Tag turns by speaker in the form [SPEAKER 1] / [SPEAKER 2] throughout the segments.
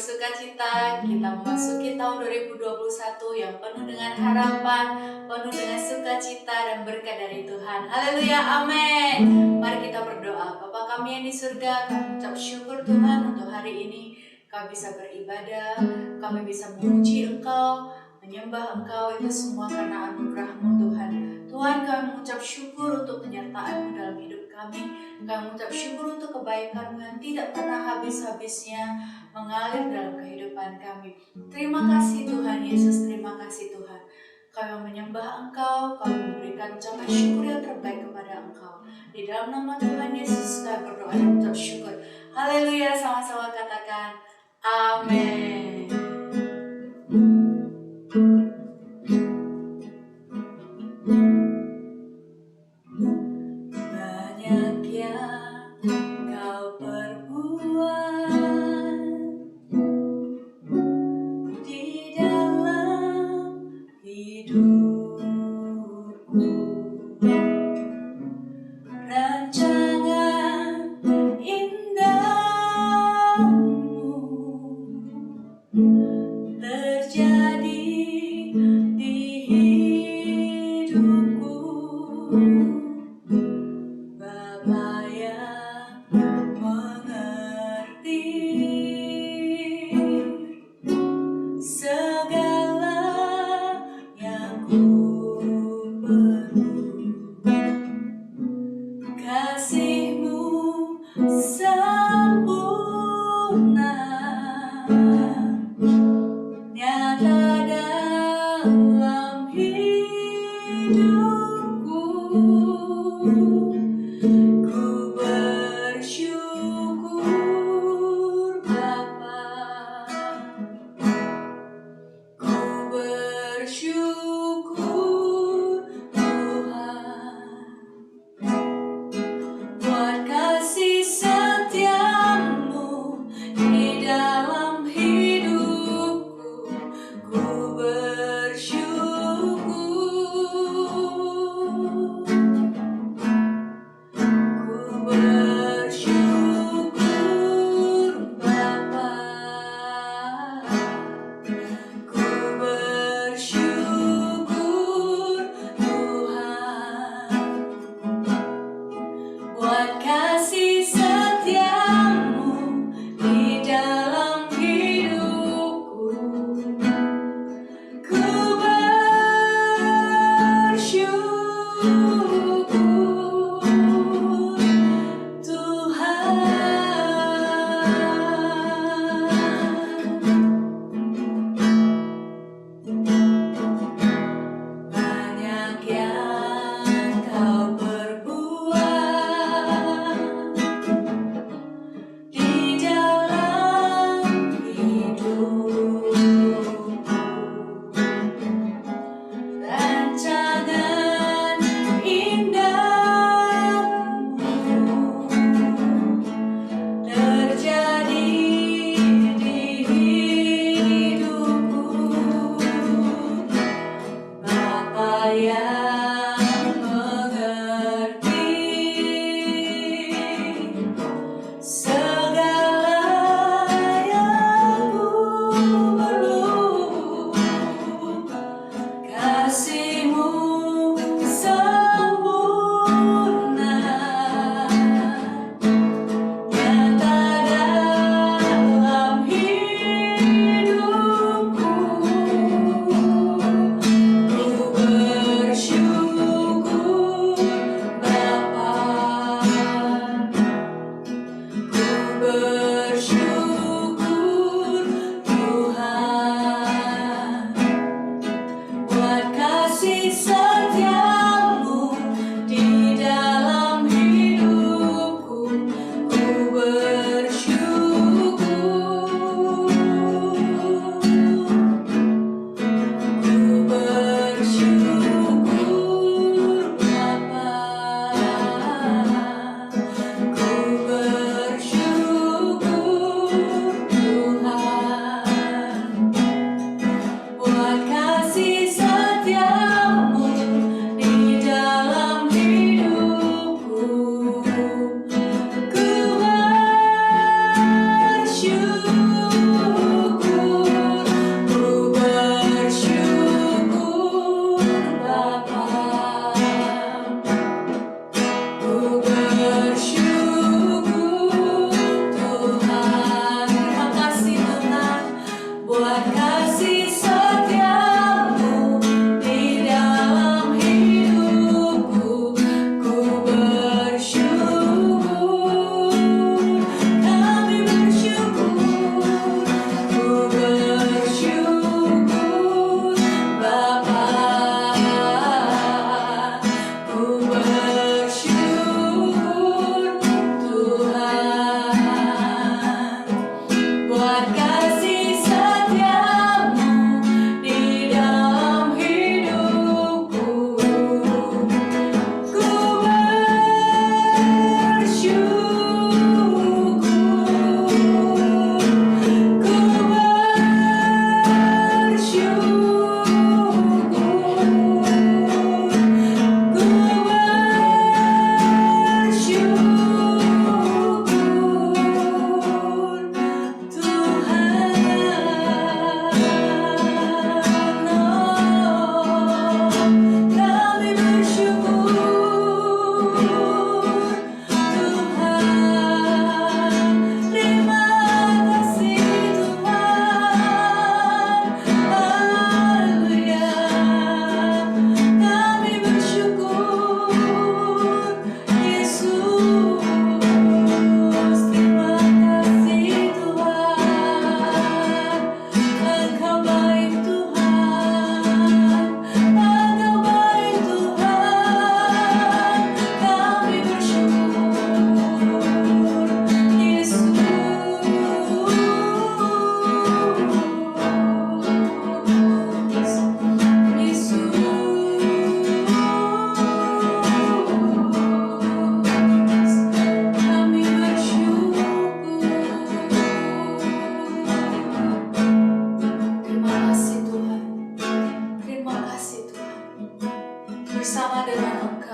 [SPEAKER 1] bersukacita kita memasuki tahun 2021 yang penuh dengan harapan, penuh dengan sukacita dan berkat dari Tuhan. Haleluya, amin. Mari kita berdoa. Bapa kami yang di surga, kami ucap syukur Tuhan untuk hari ini. Kami bisa beribadah, kami bisa memuji Engkau, menyembah Engkau, itu semua karena anugerah-Mu Tuhan. Tuhan, kami mengucap syukur untuk penyertaan-Mu dalam hidup kami. Kami mengucap syukur untuk kebaikan-Mu yang tidak pernah habis-habisnya mengalir dalam kehidupan kami. Terima kasih Tuhan Yesus, terima kasih Tuhan. Kami menyembah Engkau, kami memberikan ucapan syukur yang terbaik kepada Engkau. Di dalam nama Tuhan Yesus kami berdoa dan mengucap syukur. Haleluya, sama-sama katakan amin. Banyak yang kau perbuat di dalam hidupku, rancangan indahmu terjadi di hidupku. Bapa yang mengerti segala yang ku perlu, kasih-Mu sempurna nyata dalam hidupku.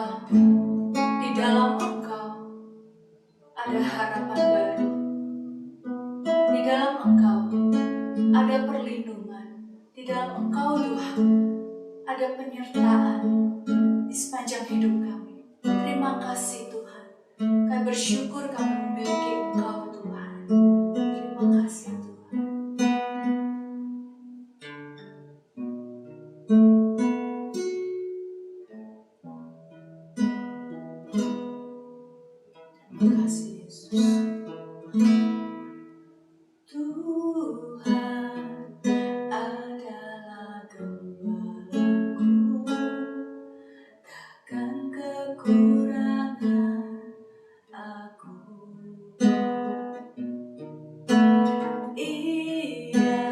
[SPEAKER 1] Engkau, di dalam Engkau ada harapan baru. Di dalam Engkau ada perlindungan. Di dalam Engkau Tuhan ada penyertaan di sepanjang hidup kami. Terima kasih Tuhan. Kami bersyukur kami memiliki Engkau Tuhan. Terima kasih Tuhan. Terima kasih Yesus. Tuhan adalah gembalaku, takkan kekurangan aku. Ia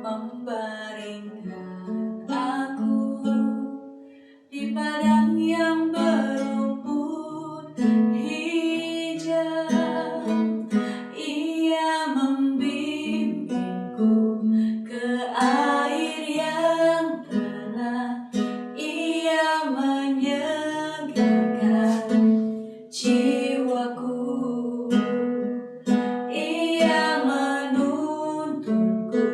[SPEAKER 1] membaringkan aku di padang yang berumput hijau. Ia membimbingku ke air yang tenang. Ia menyegarkan jiwaku. Ia menuntunku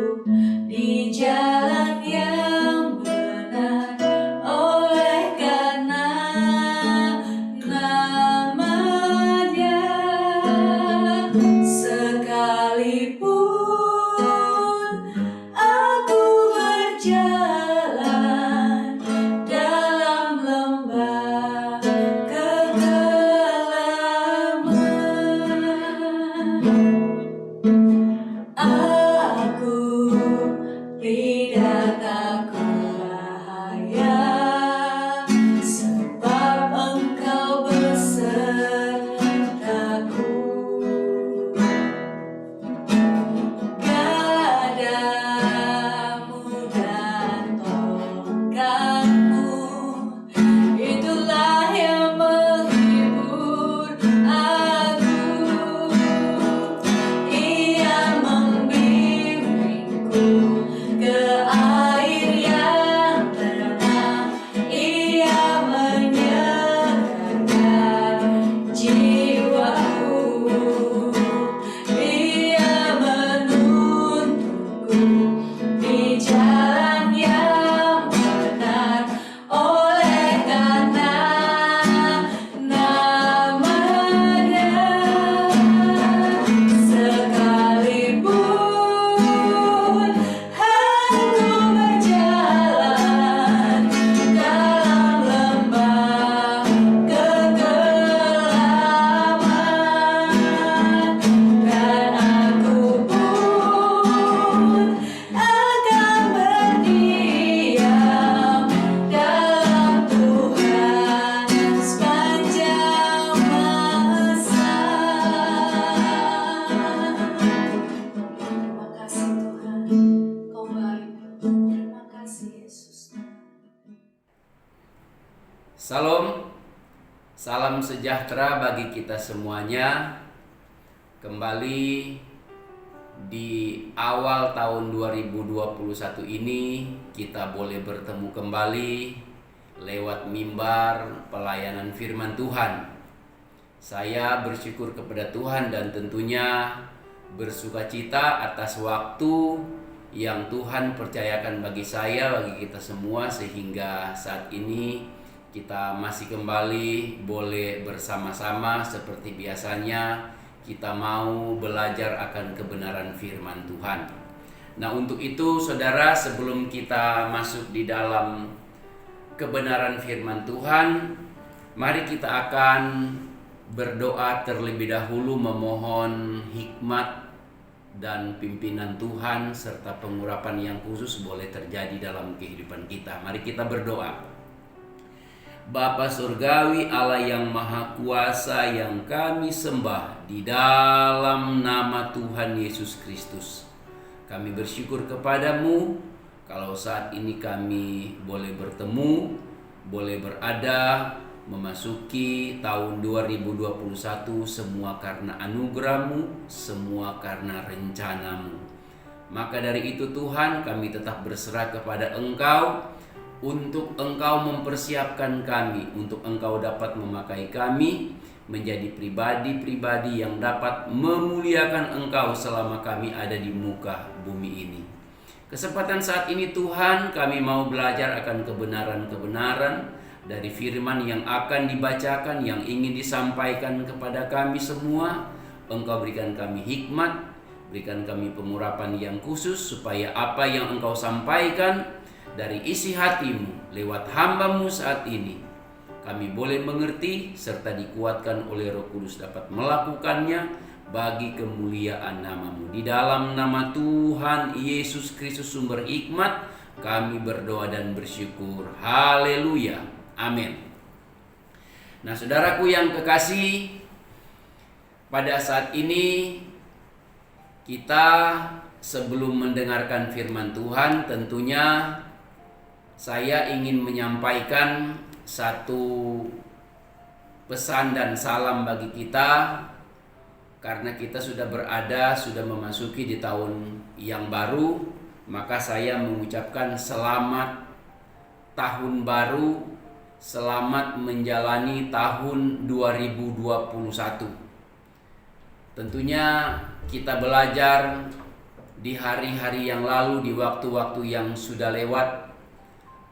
[SPEAKER 1] di jalan yang benar oleh karena nama-Nya. Sekalipun aku berjalan dalam lembah kegelapan, aku tidak takut bahaya, sebab Engkau besertaku. Gadamu dan tongkatmu, itulah yang menghibur aku. Ia membimbingku ke air yang tenang. Ia menyegarkan jiwaku. Ia menuntunku di jalan yang benar oleh karena nama-Nya. Sekalipun aku berjalan dalam lembah kegelapan, dan aku pun akan berdiam dalam Tuhan sepanjang masa. Terima kasih Tuhan, Kau baik. Terima kasih Yesus.
[SPEAKER 2] Salam, salam sejahtera bagi kita semuanya. Kembali di awal tahun 2021 ini kita boleh bertemu kembali lewat mimbar pelayanan firman Tuhan. Saya bersyukur kepada Tuhan dan tentunya bersukacita atas waktu yang Tuhan percayakan bagi saya, bagi kita semua, sehingga saat ini kita masih kembali boleh bersama-sama seperti biasanya kita mau belajar akan kebenaran firman Tuhan. Nah, untuk itu saudara, sebelum kita masuk di dalam kebenaran firman Tuhan, mari kita akan berdoa terlebih dahulu memohon hikmat dan pimpinan Tuhan serta pengurapan yang khusus boleh terjadi dalam kehidupan kita. Mari kita berdoa. Bapa Surgawi, Allah yang Maha Kuasa yang kami sembah, di dalam nama Tuhan Yesus Kristus, kami bersyukur kepadamu kalau saat ini kami boleh bertemu, boleh berada, memasuki tahun 2021, semua karena anugerah-Mu, semua karena rencana-Mu. Maka dari itu Tuhan, kami tetap berserah kepada Engkau untuk Engkau mempersiapkan kami, untuk Engkau dapat memakai kami menjadi pribadi-pribadi yang dapat memuliakan Engkau selama kami ada di muka bumi ini. Kesempatan saat ini Tuhan, kami mau belajar akan kebenaran-kebenaran dari firman yang akan dibacakan, yang ingin disampaikan kepada kami semua. Engkau berikan kami hikmat, berikan kami pengurapan yang khusus, supaya apa yang Engkau sampaikan dari isi hatimu lewat hamba-Mu saat ini, kami boleh mengerti serta dikuatkan oleh Roh Kudus dapat melakukannya bagi kemuliaan nama-Mu. Di dalam nama Tuhan Yesus Kristus sumber hikmat, kami berdoa dan bersyukur. Haleluya. Amin. Nah, saudaraku yang kekasih, pada saat ini kita sebelum mendengarkan firman Tuhan, tentunya saya ingin menyampaikan satu pesan dan salam bagi kita, karena kita sudah memasuki di tahun yang baru. Maka saya mengucapkan selamat tahun baru, selamat menjalani tahun 2021. Tentunya kita belajar di hari-hari yang lalu, di waktu-waktu yang sudah lewat,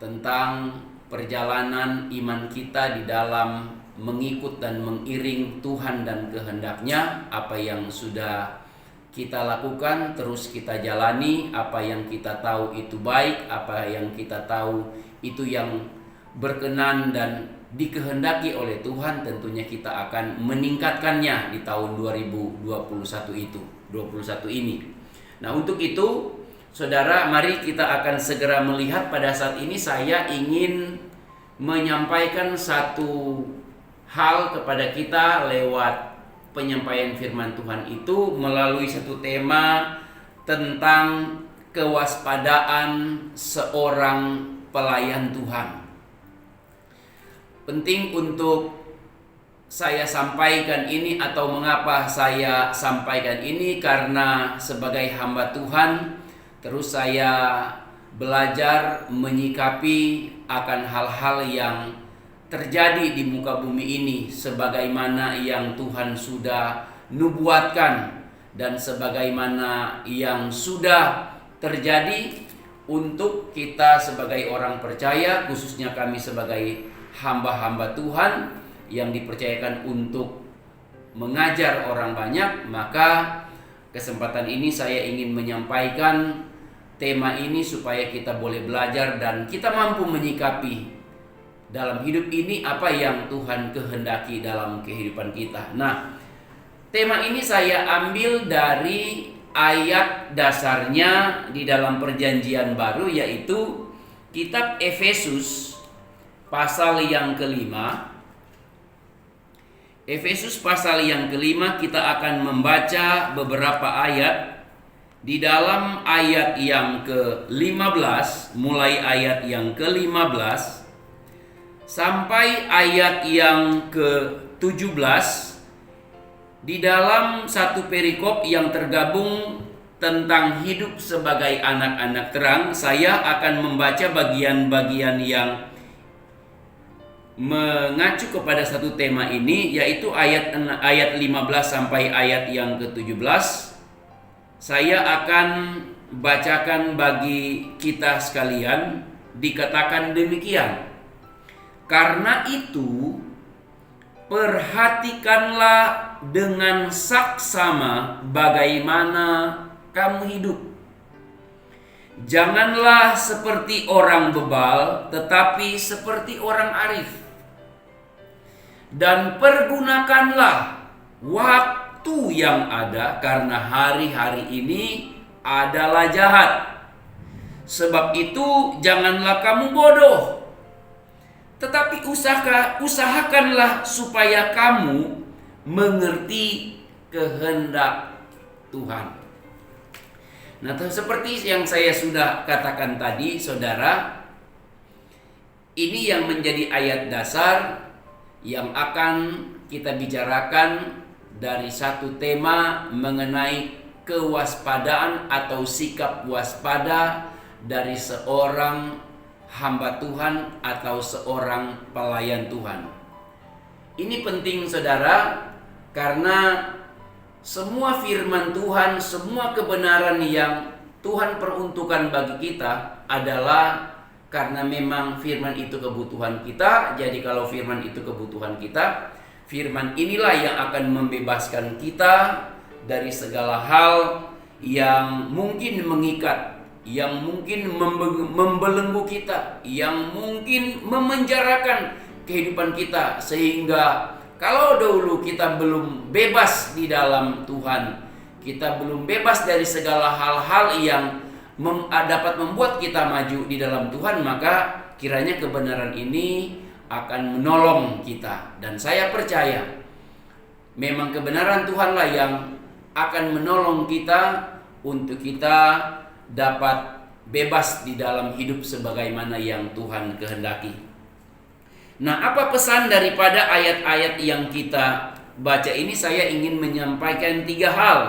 [SPEAKER 2] tentang perjalanan iman kita di dalam mengikut dan mengiring Tuhan dan kehendak-Nya. Apa yang sudah kita lakukan terus kita jalani, apa yang kita tahu itu baik, apa yang kita tahu itu yang berkenan dan dikehendaki oleh Tuhan, tentunya kita akan meningkatkannya di tahun 2021 ini. Nah, untuk itu saudara, mari kita akan segera melihat. Pada saat ini saya ingin menyampaikan satu hal kepada kita lewat penyampaian firman Tuhan itu melalui satu tema tentang kewaspadaan seorang pelayan Tuhan. Penting untuk saya sampaikan ini, atau mengapa saya sampaikan ini, karena sebagai hamba Tuhan terus saya belajar menyikapi akan hal-hal yang terjadi di muka bumi ini sebagaimana yang Tuhan sudah nubuatkan dan sebagaimana yang sudah terjadi untuk kita sebagai orang percaya, khususnya kami sebagai hamba-hamba Tuhan yang dipercayakan untuk mengajar orang banyak. Maka kesempatan ini saya ingin menyampaikan tema ini supaya kita boleh belajar dan kita mampu menyikapi dalam hidup ini apa yang Tuhan kehendaki dalam kehidupan kita. Nah, tema ini saya ambil dari ayat dasarnya di dalam Perjanjian Baru, yaitu kitab Efesus pasal yang kelima. Efesus pasal yang kelima, kita akan membaca beberapa ayat. Di dalam ayat yang ke-15, mulai ayat yang ke-15 sampai ayat yang ke-17, di dalam satu perikop yang tergabung tentang hidup sebagai anak-anak terang, saya akan membaca bagian-bagian yang mengacu kepada satu tema ini, yaitu ayat 15 sampai ayat yang ke-17. Saya akan bacakan bagi kita sekalian. Dikatakan demikian: karena itu perhatikanlah dengan saksama bagaimana kamu hidup. Janganlah seperti orang bebal, tetapi seperti orang arif. Dan pergunakanlah waktu yang ada, karena hari-hari ini adalah jahat. Sebab itu janganlah kamu bodoh, tetapi usahakanlah supaya kamu mengerti kehendak Tuhan. Nah, seperti yang saya sudah katakan tadi, saudara, ini yang menjadi ayat dasar yang akan kita bicarakan dari satu tema mengenai kewaspadaan atau sikap waspada dari seorang hamba Tuhan atau seorang pelayan Tuhan. Ini penting saudara, karena semua firman Tuhan, semua kebenaran yang Tuhan peruntukkan bagi kita adalah karena memang firman itu kebutuhan kita. Jadi kalau firman itu kebutuhan kita, firman inilah yang akan membebaskan kita dari segala hal yang mungkin mengikat, yang mungkin membelenggu kita, yang mungkin memenjarakan kehidupan kita. Sehingga kalau dahulu kita belum bebas di dalam Tuhan, kita belum bebas dari segala hal-hal yang dapat membuat kita maju di dalam Tuhan, maka kiranya kebenaran ini akan menolong kita. Dan saya percaya memang kebenaran Tuhanlah yang akan menolong kita untuk kita dapat bebas di dalam hidup sebagaimana yang Tuhan kehendaki. Nah, apa pesan daripada ayat-ayat yang kita baca ini? Saya ingin menyampaikan 3 hal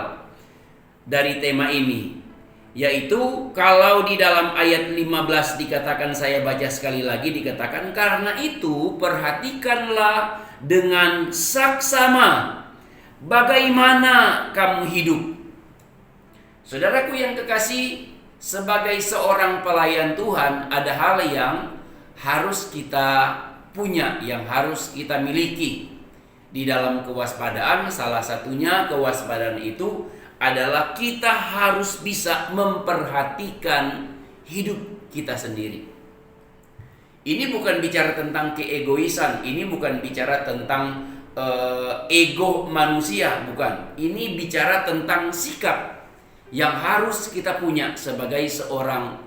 [SPEAKER 2] dari tema ini, yaitu kalau di dalam ayat 15 dikatakan, saya baca sekali lagi, dikatakan, karena itu perhatikanlah dengan saksama bagaimana kamu hidup. Saudaraku yang kekasih, sebagai seorang pelayan Tuhan ada hal yang harus kita punya, yang harus kita miliki di dalam kewaspadaan. Salah satunya kewaspadaan itu adalah kita harus bisa memperhatikan hidup kita sendiri. Ini bukan bicara tentang keegoisan, ini bukan bicara tentang ego manusia, bukan. Ini bicara tentang sikap yang harus kita punya sebagai seorang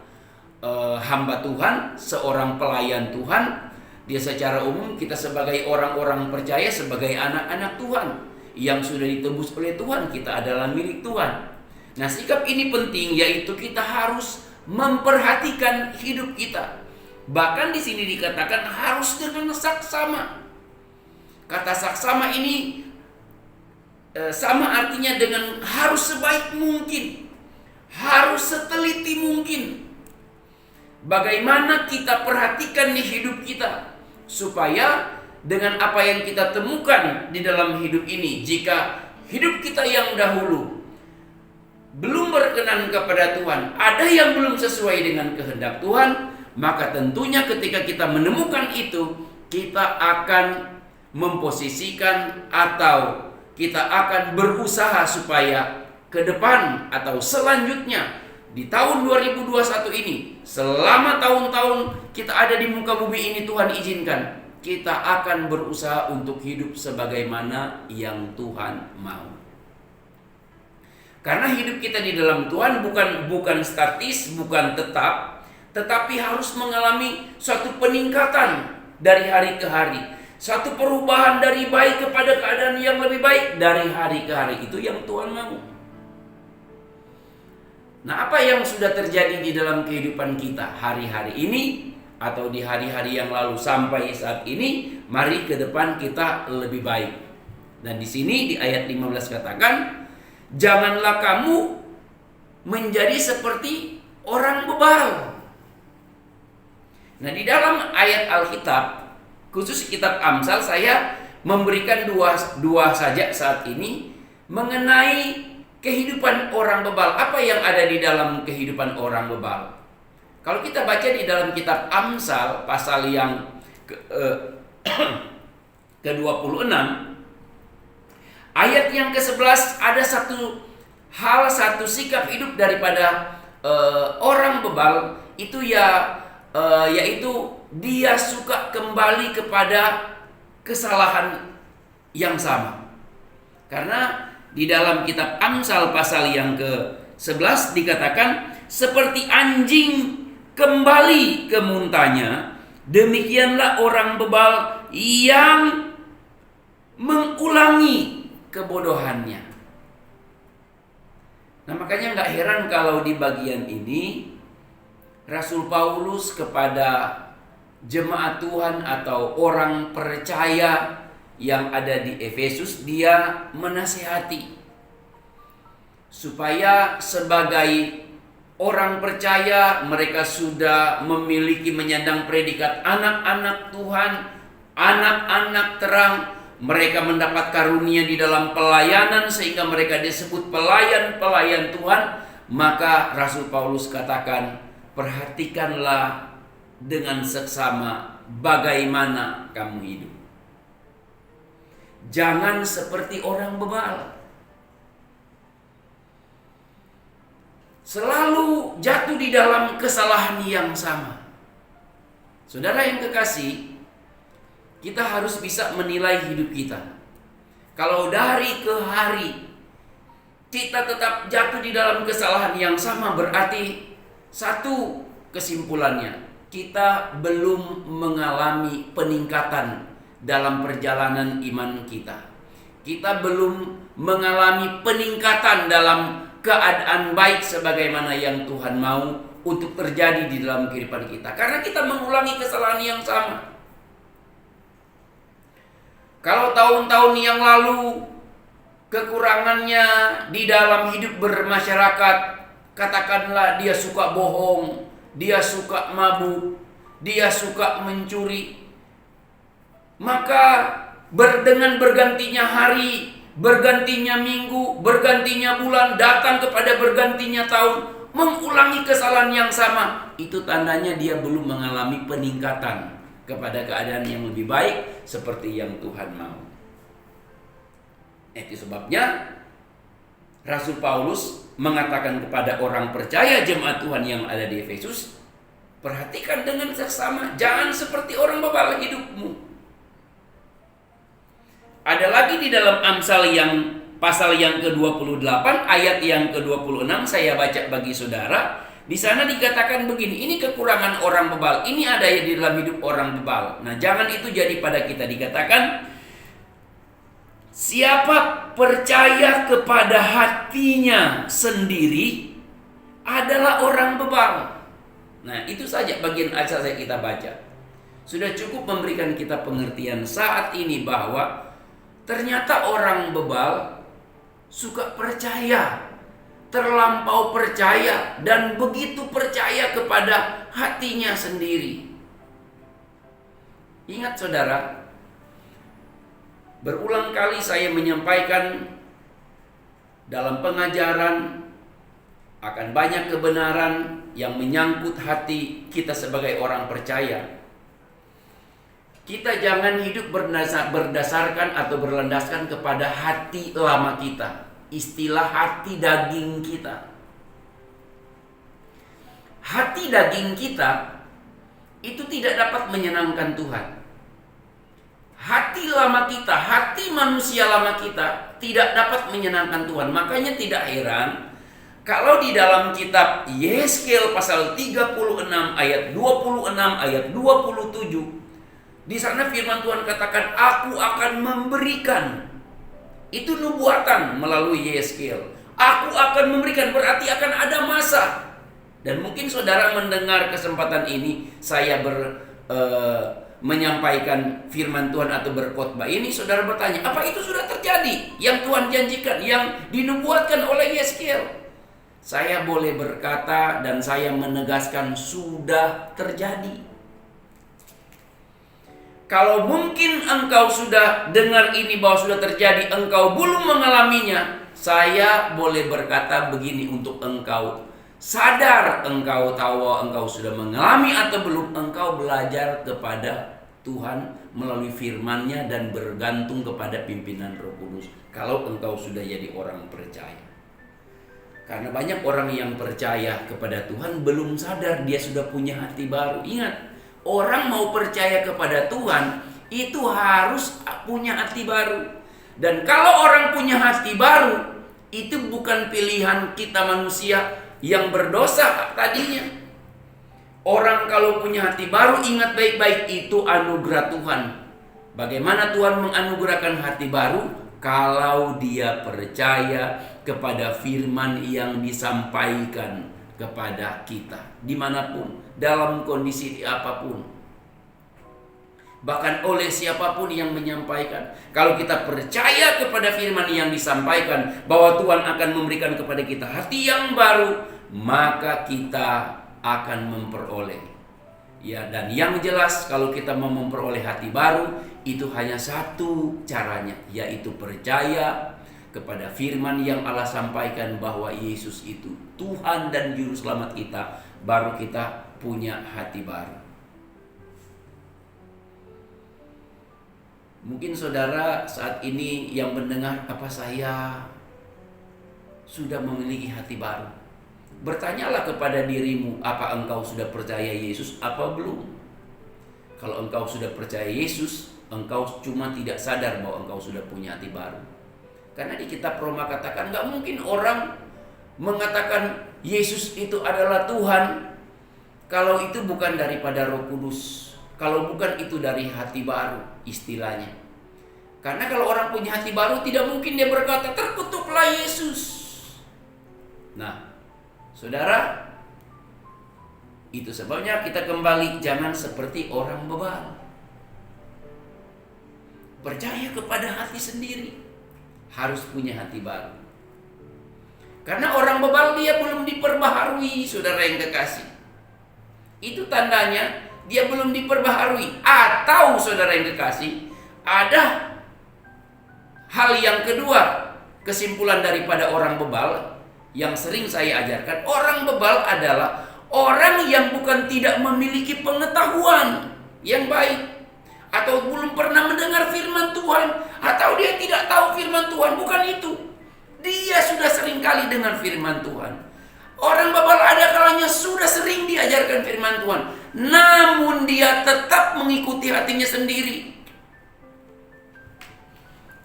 [SPEAKER 2] hamba Tuhan, seorang pelayan Tuhan. Dia secara umum kita sebagai orang-orang percaya, sebagai anak-anak Tuhan yang sudah ditebus oleh Tuhan, kita adalah milik Tuhan. Nah, sikap ini penting, yaitu kita harus memperhatikan hidup kita. Bahkan di sini dikatakan harus dengan saksama. Kata saksama ini sama artinya dengan harus sebaik mungkin, harus seteliti mungkin. Bagaimana kita perhatikan di hidup kita, supaya dengan apa yang kita temukan di dalam hidup ini, jika hidup kita yang dahulu belum berkenan kepada Tuhan, ada yang belum sesuai dengan kehendak Tuhan, maka tentunya ketika kita menemukan itu, kita akan memposisikan atau kita akan berusaha supaya ke depan atau selanjutnya di tahun 2021 ini, selama tahun-tahun kita ada di muka bumi ini, Tuhan izinkan kita akan berusaha untuk hidup sebagaimana yang Tuhan mau. Karena hidup kita di dalam Tuhan bukan statis, bukan tetap, tetapi harus mengalami suatu peningkatan dari hari ke hari, satu perubahan dari baik kepada keadaan yang lebih baik dari hari ke hari. Itu yang Tuhan mau. Nah, apa yang sudah terjadi di dalam kehidupan kita hari-hari ini atau di hari-hari yang lalu sampai saat ini, mari ke depan kita lebih baik. Dan di sini di ayat 15 katakan, janganlah kamu menjadi seperti orang bebal. Nah, di dalam ayat Alkitab, khusus kitab Amsal, saya memberikan dua saja saat ini mengenai kehidupan orang bebal. Apa yang ada di dalam kehidupan orang bebal? Kalau kita baca di dalam kitab Amsal pasal yang ke-26 ayat yang ke-11, ada satu sikap hidup daripada orang bebal itu yaitu dia suka kembali kepada kesalahan yang sama. Karena di dalam kitab Amsal pasal yang ke-11 dikatakan, seperti anjing kembali ke muntahnya, demikianlah orang bebal yang mengulangi kebodohannya. Nah, makanya gak heran kalau di bagian ini Rasul Paulus kepada jemaat Tuhan atau orang percaya yang ada di Efesus, dia menasihati supaya sebagai Orang percaya mereka sudah memiliki menyandang predikat anak-anak Tuhan, anak-anak terang. Mereka mendapat karunia di dalam pelayanan sehingga mereka disebut pelayan-pelayan Tuhan. Maka Rasul Paulus katakan, perhatikanlah dengan seksama bagaimana kamu hidup. Jangan seperti orang bebal. Selalu jatuh di dalam kesalahan yang sama. Saudara yang kekasih, kita harus bisa menilai hidup kita. Kalau dari ke hari kita tetap jatuh di dalam kesalahan yang sama, berarti satu kesimpulannya, kita belum mengalami peningkatan dalam perjalanan iman kita. Kita belum mengalami peningkatan dalam keadaan baik sebagaimana yang Tuhan mau untuk terjadi di dalam kehidupan kita. Karena kita mengulangi kesalahan yang sama. Kalau tahun-tahun yang lalu kekurangannya di dalam hidup bermasyarakat, katakanlah dia suka bohong, dia suka mabuk, dia suka mencuri, maka dengan bergantinya hari, bergantinya minggu, bergantinya bulan, datang kepada bergantinya tahun, mengulangi kesalahan yang sama, itu tandanya dia belum mengalami peningkatan kepada keadaan yang lebih baik seperti yang Tuhan mau. Itu sebabnya Rasul Paulus mengatakan kepada orang percaya jemaat Tuhan yang ada di Efesus, perhatikan dengan seksama, jangan seperti orang bebal hidupmu. Ada lagi di dalam Amsal yang pasal yang ke-28 ayat yang ke-26, saya baca bagi saudara. Di sana dikatakan begini, ini kekurangan orang bebal, ini ada di dalam hidup orang bebal. Nah, jangan itu jadi pada kita. Dikatakan, siapa percaya kepada hatinya sendiri adalah orang bebal. Nah, itu saja bagian ayat yang kita baca. Sudah cukup memberikan kita pengertian saat ini bahwa ternyata orang bebal suka percaya, terlampau percaya, dan begitu percaya kepada hatinya sendiri. Ingat saudara, berulang kali saya menyampaikan dalam pengajaran akan banyak kebenaran yang menyangkut hati kita sebagai orang percaya. Kita jangan hidup berdasarkan atau berlandaskan kepada hati lama kita. Istilah hati daging kita. Hati daging kita itu tidak dapat menyenangkan Tuhan. Hati lama kita, hati manusia lama kita tidak dapat menyenangkan Tuhan. Makanya tidak heran kalau di dalam kitab Yeskel pasal 36 ayat 26 ayat 27, di sana firman Tuhan katakan, aku akan memberikan. Itu nubuatan melalui Yeskel. Aku akan memberikan, berarti akan ada masa. Dan mungkin saudara mendengar kesempatan ini, saya menyampaikan firman Tuhan atau berkhotbah ini, saudara bertanya, apa itu sudah terjadi? Yang Tuhan janjikan, yang dinubuatkan oleh Yeskel. Saya boleh berkata dan saya menegaskan sudah terjadi. Kalau mungkin engkau sudah dengar ini bahwa sudah terjadi, engkau belum mengalaminya, saya boleh berkata begini untuk engkau. Sadar engkau tahu engkau sudah mengalami atau belum, engkau belajar kepada Tuhan melalui firman-Nya dan bergantung kepada pimpinan Roh Kudus. Kalau engkau sudah jadi orang percaya. Karena banyak orang yang percaya kepada Tuhan belum sadar dia sudah punya hati baru. Ingat, orang mau percaya kepada Tuhan itu harus punya hati baru. Dan kalau orang punya hati baru, itu bukan pilihan kita manusia yang berdosa tadinya. Orang kalau punya hati baru, ingat baik-baik, itu anugerah Tuhan. Bagaimana Tuhan menganugerahkan hati baru? Kalau dia percaya kepada firman yang disampaikan kepada kita, dimanapun, dalam kondisi apapun, bahkan oleh siapapun yang menyampaikan. Kalau kita percaya kepada firman yang disampaikan bahwa Tuhan akan memberikan kepada kita hati yang baru, maka kita akan memperoleh. Ya, dan yang jelas kalau kita mau memperoleh hati baru, itu hanya satu caranya, yaitu percaya kepada firman yang Allah sampaikan bahwa Yesus itu Tuhan dan Juru Selamat kita, baru kita punya hati baru. Mungkin saudara saat ini yang mendengar, apa saya sudah memiliki hati baru? Bertanyalah kepada dirimu, apa engkau sudah percaya Yesus apa belum? Kalau engkau sudah percaya Yesus, engkau cuma tidak sadar bahwa engkau sudah punya hati baru. Karena di kitab Roma katakan gak mungkin orang mengatakan Yesus itu adalah Tuhan kalau itu bukan daripada Roh Kudus, kalau bukan itu dari hati baru istilahnya. Karena kalau orang punya hati baru, tidak mungkin dia berkata terkutuklah Yesus. Nah, saudara, itu sebabnya kita kembali jangan seperti orang bebal. Percaya kepada hati sendiri, harus punya hati baru. Karena orang bebal dia belum diperbaharui, saudara yang kekasih. Itu tandanya dia belum diperbaharui. Atau saudara yang kekasih, ada hal yang kedua, kesimpulan daripada orang bebal yang sering saya ajarkan. Orang bebal adalah orang yang bukan tidak memiliki pengetahuan yang baik, atau belum pernah mendengar firman Tuhan, atau dia tidak tahu firman Tuhan. Bukan itu, dia sudah sering kali dengar firman Tuhan. Orang bebal ada kalanya sudah sering diajarkan firman Tuhan, namun dia tetap mengikuti hatinya sendiri.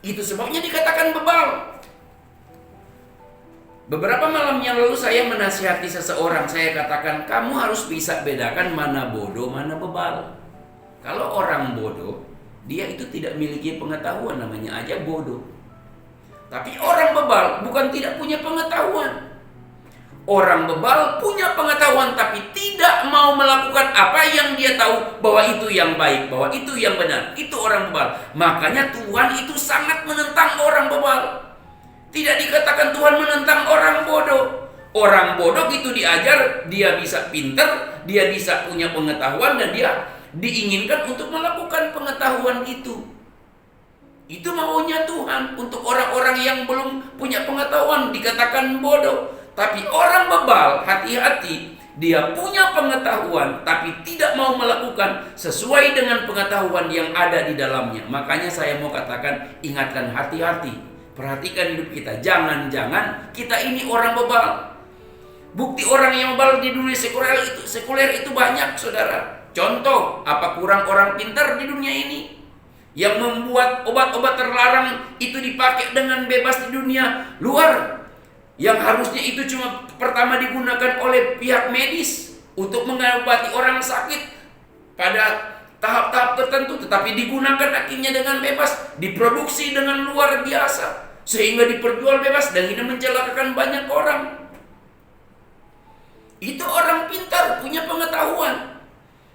[SPEAKER 2] Itu sebabnya dikatakan bebal. Beberapa malam yang lalu saya menasihati seseorang. Saya katakan, kamu harus bisa bedakan mana bodoh, mana bebal. Kalau orang bodoh, dia itu tidak memiliki pengetahuan, namanya aja bodoh. Tapi orang bebal bukan tidak punya pengetahuan. Orang bebal punya pengetahuan tapi tidak mau melakukan apa yang dia tahu bahwa itu yang baik, bahwa itu yang benar. Itu orang bebal. Makanya Tuhan itu sangat menentang orang bebal. Tidak dikatakan Tuhan menentang orang bodoh. Orang bodoh itu diajar, dia bisa pintar, dia bisa punya pengetahuan, dan dia diinginkan untuk melakukan pengetahuan itu. Itu maunya Tuhan. Untuk orang-orang yang belum punya pengetahuan dikatakan bodoh. Tapi orang bebal, hati-hati, dia punya pengetahuan tapi tidak mau melakukan sesuai dengan pengetahuan yang ada di dalamnya. Makanya saya mau katakan, ingatkan, hati-hati. Perhatikan hidup kita. Jangan-jangan kita ini orang bebal. Bukti orang yang bebal di dunia sekuler itu banyak, saudara. Contoh, apa kurang orang pintar di dunia ini yang membuat obat-obat terlarang itu dipakai dengan bebas di dunia luar, yang harusnya itu cuma pertama digunakan oleh pihak medis untuk mengobati orang sakit pada tahap-tahap tertentu, tetapi digunakan akhirnya dengan bebas, diproduksi dengan luar biasa, sehingga diperjual bebas dan ini mencelakakan banyak orang. Itu orang pintar, punya pengetahuan,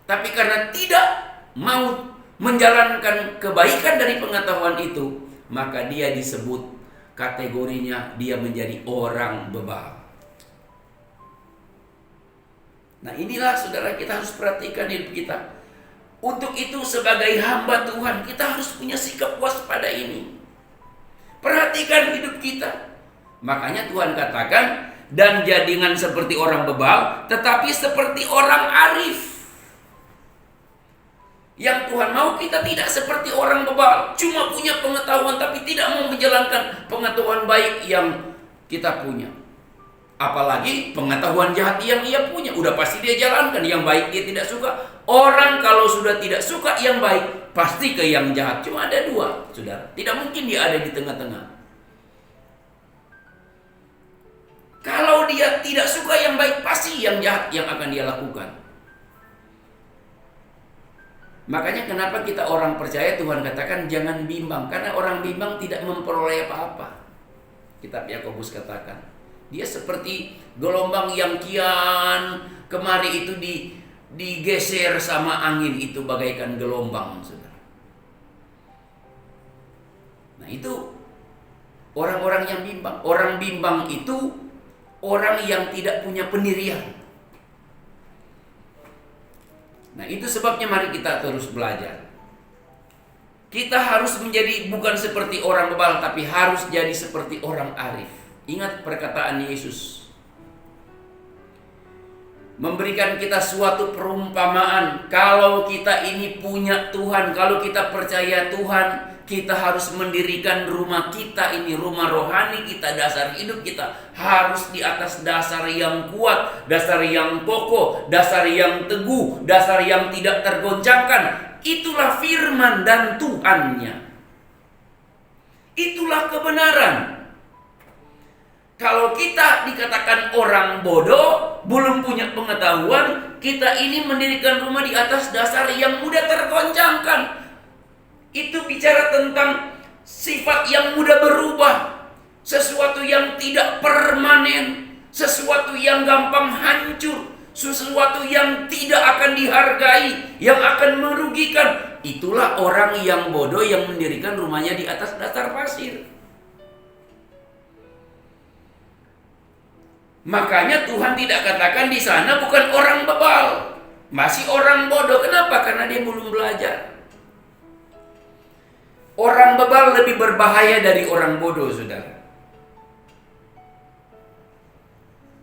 [SPEAKER 2] tapi karena tidak mau menjalankan kebaikan dari pengetahuan itu, maka dia disebut, kategorinya dia menjadi orang bebal. Nah, inilah saudara, kita harus perhatikan hidup kita. Untuk itu sebagai hamba Tuhan kita harus punya sikap waspada ini. Perhatikan hidup kita. Makanya Tuhan katakan, dan jangan seperti orang bebal, tetapi seperti orang arif. Yang Tuhan mau kita tidak seperti orang bebal, cuma punya pengetahuan tapi tidak mau menjalankan pengetahuan baik yang kita punya. Apalagi pengetahuan jahat yang ia punya, udah pasti dia jalankan. Yang baik dia tidak suka. Orang kalau sudah tidak suka yang baik, pasti ke yang jahat. Cuma ada dua, saudara. Tidak mungkin dia ada di tengah-tengah. Kalau dia tidak suka yang baik, pasti yang jahat yang akan dia lakukan. Makanya kenapa kita orang percaya, Tuhan katakan jangan bimbang. Karena orang bimbang tidak memperoleh apa-apa. Kitab Yakobus katakan, dia seperti gelombang yang kian kemari itu digeser sama angin, itu bagaikan gelombang, saudara. Nah, itu orang-orang yang bimbang. Orang bimbang itu orang yang tidak punya pendirian. Nah, itu sebabnya mari kita terus belajar. Kita harus menjadi bukan seperti orang bebal, tapi harus jadi seperti orang arif. Ingat perkataan Yesus, memberikan kita suatu perumpamaan. Kalau kita ini punya Tuhan, kalau kita percaya Tuhan, kita harus mendirikan rumah kita ini, rumah rohani kita, dasar hidup kita harus di atas dasar yang kuat, dasar yang kokoh, dasar yang teguh, dasar yang tidak tergoncangkan. Itulah firman dan Tuhannya. Itulah kebenaran. Kalau kita dikatakan orang bodoh, belum punya pengetahuan, kita ini mendirikan rumah di atas dasar yang mudah tergoncangkan. Itu bicara tentang sifat yang mudah berubah, sesuatu yang tidak permanen, sesuatu yang gampang hancur, sesuatu yang tidak akan dihargai, yang akan merugikan. Itulah orang yang bodoh yang mendirikan rumahnya di atas dasar pasir. Makanya Tuhan tidak katakan di sana bukan orang bebal, masih orang bodoh. Kenapa? Karena dia belum belajar. Orang bebal lebih berbahaya dari orang bodoh, saudara.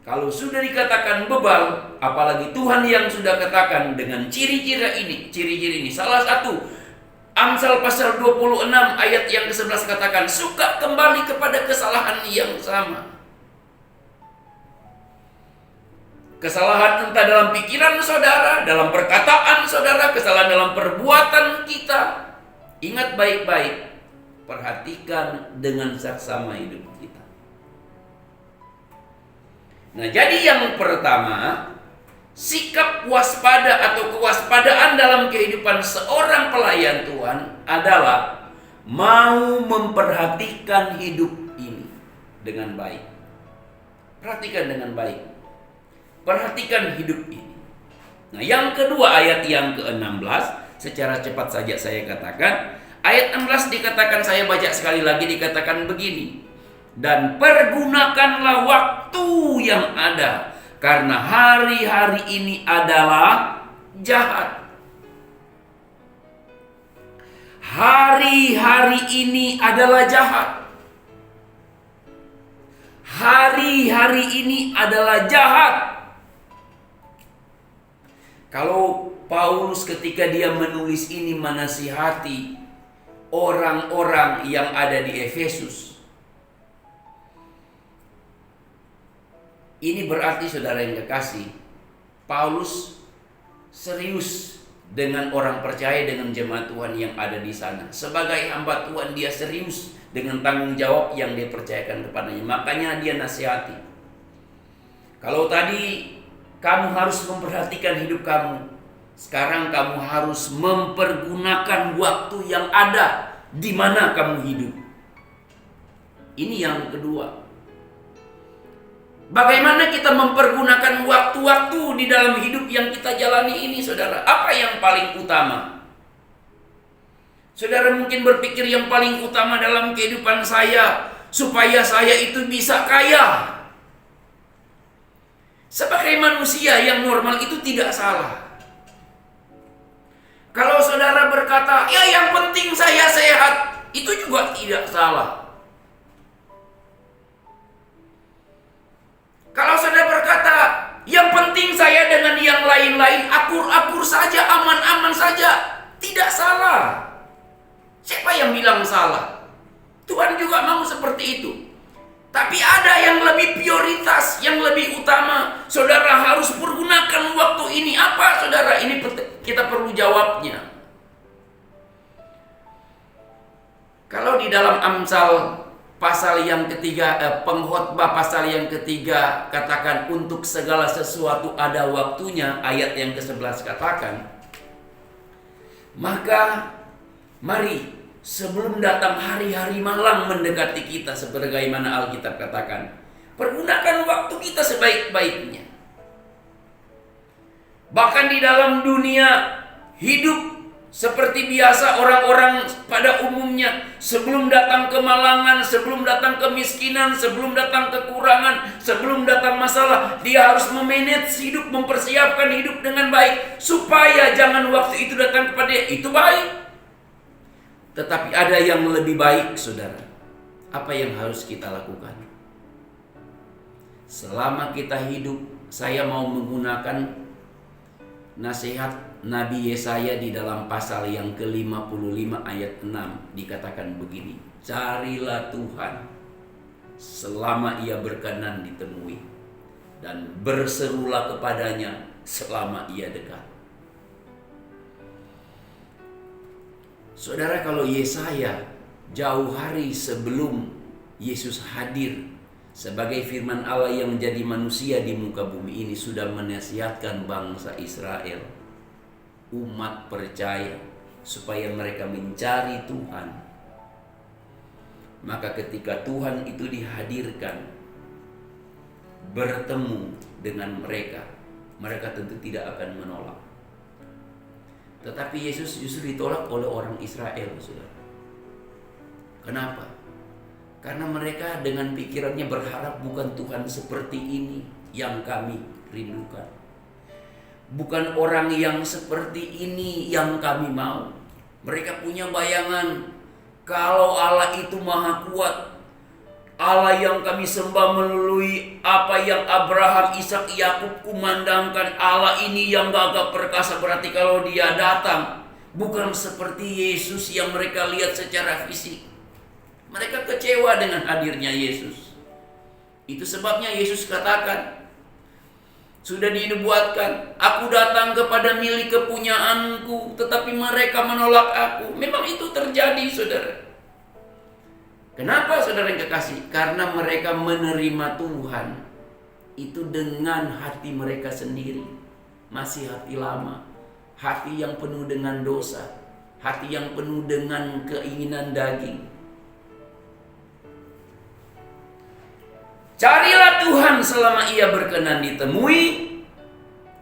[SPEAKER 2] Kalau sudah dikatakan bebal, apalagi Tuhan yang sudah katakan dengan ciri-ciri ini. Salah satu, Amsal pasal 26 ayat yang ke-11 katakan, suka kembali kepada kesalahan yang sama. Kesalahan entah dalam pikiran saudara, dalam perkataan saudara, kesalahan dalam perbuatan kita. Ingat baik-baik, perhatikan dengan saksama hidup kita. Nah, jadi yang pertama, sikap waspada atau kewaspadaan dalam kehidupan seorang pelayan Tuhan adalah mau memperhatikan hidup ini dengan baik. Perhatikan dengan baik. Perhatikan hidup ini. Nah, yang kedua, ayat yang ke-16, secara cepat saja saya katakan. Ayat 16 dikatakan, saya baca sekali lagi, dikatakan begini. Dan pergunakanlah waktu yang ada, karena hari-hari ini adalah jahat. Hari-hari ini adalah jahat. Hari-hari ini adalah jahat. Kalau Paulus ketika dia menulis ini menasihati orang-orang yang ada di Efesus, ini berarti, saudara yang kekasih, Paulus serius dengan orang percaya, dengan jemaat Tuhan yang ada di sana. Sebagai hamba Tuhan, dia serius dengan tanggung jawab yang dia percayakan kepadanya. Makanya dia nasihati. Kalau tadi kamu harus memperhatikan hidup kamu, sekarang kamu harus mempergunakan waktu yang ada di mana kamu hidup. Ini yang kedua. Bagaimana kita mempergunakan waktu-waktu di dalam hidup yang kita jalani ini, saudara? Apa yang paling utama? Saudara mungkin berpikir yang paling utama dalam kehidupan saya, supaya saya itu bisa kaya. Sebagai manusia yang normal itu tidak salah. Kalau saudara berkata, ya yang penting saya sehat, itu juga tidak salah. Kalau saudara berkata, yang penting saya dengan yang lain-lain akur-akur saja, aman-aman saja, tidak salah. Siapa yang bilang salah? Tuhan juga mau seperti itu. Tapi ada yang lebih prioritas, yang lebih utama. Saudara harus pergunakan waktu ini. Apa, saudara? Ini kita perlu jawabnya. Kalau di dalam Amsal pasal yang ketiga, Pengkhotbah pasal yang ketiga katakan, untuk segala sesuatu ada waktunya. Ayat yang ke-11 katakan, maka mari, sebelum datang hari-hari malam mendekati kita, sebagaimana Alkitab katakan, pergunakan waktu kita sebaik-baiknya. Bahkan di dalam dunia hidup Seperti biasa orang-orang pada umumnya, sebelum datang kemalangan, sebelum datang kemiskinan, sebelum datang kekurangan, sebelum datang masalah, dia harus memanage hidup, mempersiapkan hidup dengan baik, supaya jangan waktu itu datang kepada dia. Itu baik. Tetapi ada yang lebih baik, saudara. Apa yang harus kita lakukan? Selama kita hidup, saya mau menggunakan nasihat Nabi Yesaya di dalam pasal yang ke-55 ayat 6, dikatakan begini: carilah Tuhan selama ia berkenan ditemui, dan berserulah kepadanya selama ia dekat. Saudara, kalau Yesaya jauh hari sebelum Yesus hadir sebagai firman Allah yang menjadi manusia di muka bumi ini sudah menasihatkan bangsa Israel, umat percaya, supaya mereka mencari Tuhan, maka ketika Tuhan itu dihadirkan, bertemu dengan mereka, mereka tentu tidak akan menolak. Tetapi Yesus justru ditolak oleh orang Israel, saudara. Kenapa? Karena mereka dengan pikirannya berharap bukan Tuhan seperti ini yang kami rindukan, bukan orang yang seperti ini yang kami mau. Mereka punya bayangan kalau Allah itu maha kuat, Allah yang kami sembah melalui apa yang Abraham, Ishak, Yakub kumandangkan, Allah ini yang gagah perkasa. Berarti kalau dia datang bukan seperti Yesus yang mereka lihat secara fisik. Mereka kecewa dengan hadirnya Yesus. Itu sebabnya Yesus katakan, sudah dinubuatkan, aku datang kepada milik kepunyaanku, tetapi mereka menolak aku. Memang itu terjadi, saudara. Kenapa, saudara yang kekasih? Karena mereka menerima Tuhan itu dengan hati mereka sendiri. Masih hati lama, hati yang penuh dengan dosa, hati yang penuh dengan keinginan daging. Carilah Tuhan selama ia berkenan ditemui.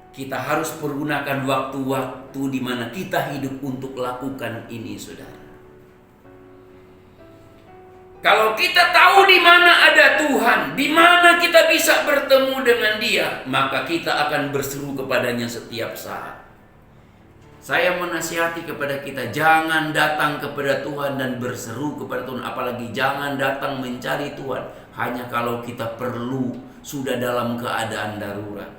[SPEAKER 2] Kita harus pergunakan waktu-waktu di mana kita hidup untuk lakukan ini, saudara. Kalau kita tahu di mana ada Tuhan, di mana kita bisa bertemu dengan Dia, maka kita akan berseru kepadanya setiap saat. Saya menasihati kepada kita, jangan datang kepada Tuhan dan berseru kepada Tuhan, apalagi jangan datang mencari Tuhan hanya kalau kita perlu, sudah dalam keadaan darurat.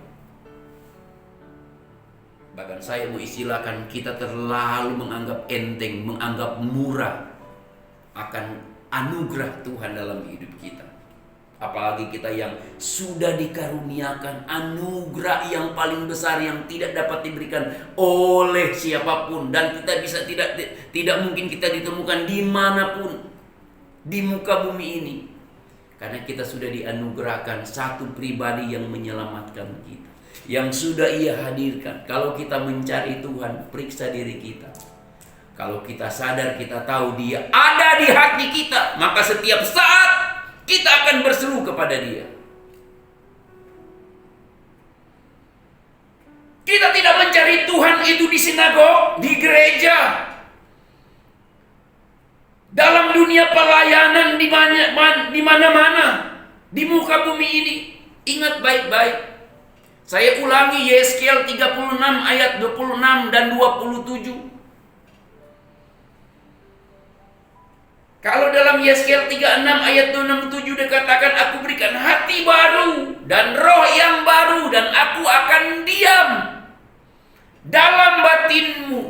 [SPEAKER 2] Bahkan saya mau istilahkan, kita terlalu menganggap enteng, menganggap murah akan anugerah Tuhan dalam hidup kita. Apalagi kita yang sudah dikaruniakan anugerah yang paling besar yang tidak dapat diberikan oleh siapapun, dan kita bisa tidak mungkin kita ditemukan dimanapun di muka bumi ini, karena kita sudah dianugerahkan satu pribadi yang menyelamatkan kita, yang sudah Ia hadirkan. Kalau kita mencari Tuhan, periksa diri kita. Kalau kita sadar, kita tahu Dia ada di hati kita, maka setiap saat kita akan berseru kepada Dia. Kita tidak mencari Tuhan itu di sinagog, di gereja, dalam dunia pelayanan, di mana-mana di muka bumi ini. Ingat baik-baik. Saya ulangi Yesaya 36 ayat 26 dan 27. Kalau dalam Yesaya 36 ayat 27 dikatakan, aku berikan hati baru dan roh yang baru, dan aku akan diam dalam batinmu.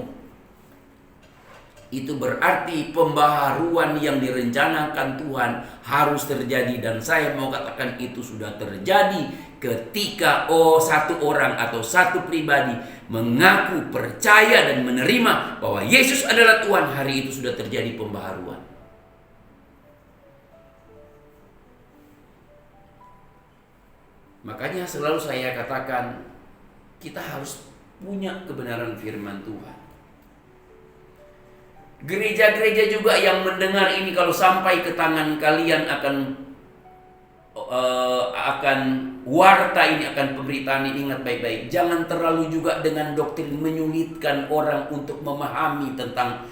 [SPEAKER 2] Itu berarti pembaharuan yang direncanakan Tuhan harus terjadi, dan saya mau katakan itu sudah terjadi ketika satu orang atau satu pribadi mengaku percaya dan menerima bahwa Yesus adalah Tuhan. Hari itu sudah terjadi pembaharuan. Makanya selalu saya katakan, kita harus punya kebenaran firman Tuhan. Gereja-gereja juga yang mendengar ini, kalau sampai ke tangan kalian akan akan warta ini, akan pemberitaan ini, ingat baik-baik. Jangan terlalu juga dengan doktrin menyulitkan orang untuk memahami tentang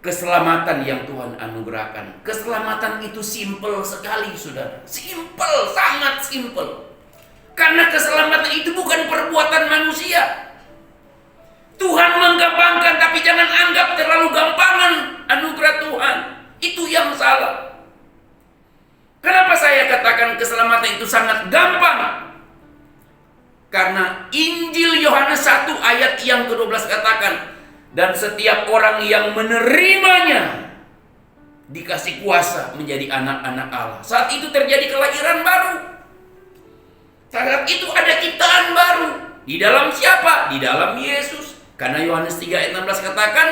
[SPEAKER 2] keselamatan yang Tuhan anugerahkan. Keselamatan itu simple sekali, saudara. Simple, sangat simple. Karena keselamatan itu bukan perbuatan manusia. Tuhan menggampangkan, tapi jangan anggap terlalu gampangan anugerah Tuhan. Itu yang salah. Kenapa saya katakan keselamatan itu sangat gampang? Karena Injil Yohanes 1 ayat yang ke-12 katakan, dan setiap orang yang menerimanya dikasih kuasa menjadi anak-anak Allah. Saat itu terjadi kelahiran baru. Saat itu ada ciptaan baru. Di dalam siapa? Di dalam Yesus. Karena Yohanes 3 ayat 16 katakan